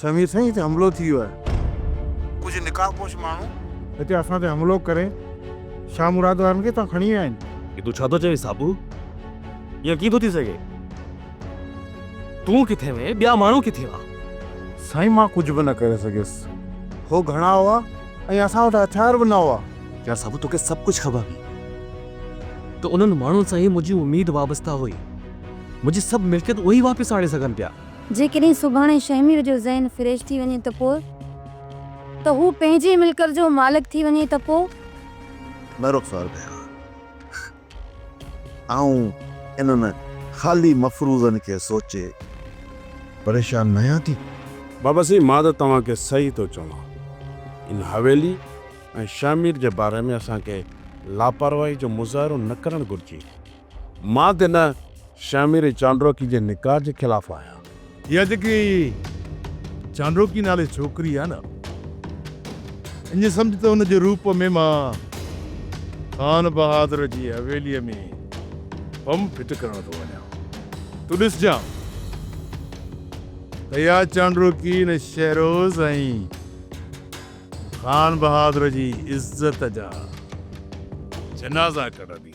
समीर साईं हिते हमलो थी वियो आहे। कुझु निकाह पोश माण्हू हिते असां ते हमलो करे शाह मुराद वारनि खे तव्हां खणी विया आहिनि। तूं छा थो चवे साबू? ईअं कीअं थो थी सघे? तूं किथे में ॿिया माण्हू किथे हुआ? साईं मां कुझु बि न करे सघियुसि। हो घणा हुआ ऐं असां वटि हथियार बि न हुआ। यार साबू तोखे सभु कुझु ख़बर हुई त उन्हनि माण्हुनि सां ई मुंहिंजी उमेद वाबस्ता हुई। मुंहिंजी सभु मिल्कियत उहे ई वापसि आणे सघनि पिया। जेकॾहिं सुभाणे शमीर जो ज़हन फ्रेश थी वञे त पोइ त हू पंहिंजी मिल्कियत जो मालिक थी वञे त पोइ न रुख़सार कयो आऊं इन्हनि ख़ाली मफ़रूज़नि खे सोचे परेशान न आहियां थी। बाबा साईं मां त तव्हांखे सही थो चवां। इन हवेली ऐं शामिर जे बारे में असांखे लापरवाही जो मुज़ाहिरो न करणु घुरिजे। मां त न शामिर चांडरोकी जे निकाह जे ख़िलाफ़ आहियां। इहा जेकी चांडरोकी नाले छोकिरी आहे न, ईअं सम्झ त हुन जे रूप में मां खान बहादुर जी हवेलीअ में बम फिट करण थो वञा। तूं ॾिसजां त इहा चांडरोकी न शहरोज़ ऐं खान बहादुर जी इज़्ज़त जा जनाज़ा कढंदी।